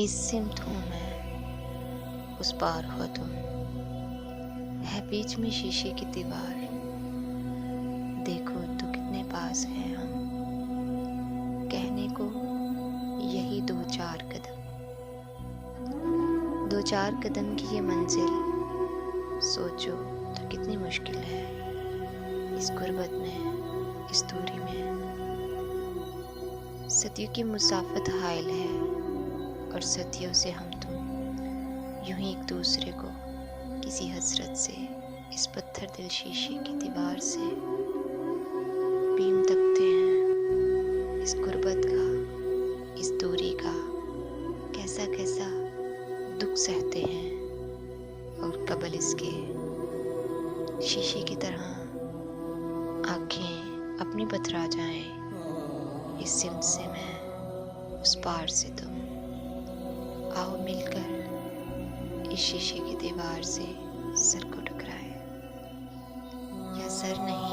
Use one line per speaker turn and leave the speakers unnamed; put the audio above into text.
इस सिमत हूँ मैं, उस पार हो तुम। है बीच में शीशे की दीवार, देखो तो कितने पास हैं हम। कहने को यही दो चार कदम की ये मंजिल, सोचो तो कितनी मुश्किल है इस गुर्बत में, इस दूरी में। सदियों की मुसाफत हायल है, और सदियों से हम तुम यूं ही एक दूसरे को किसी हसरत से, इस पत्थर दिल शीशे की दीवार से बीम तकते हैं। इस गुर्बत का, इस दूरी का कैसा कैसा दुख सहते हैं, और कबल इसके शीशे की तरह आंखें अपनी बतरा जाएं। इस सिमत से मैं, उस पार से तुम, आओ मिलकर इस शीशे की दीवार से सर को टकराए, या सर नहीं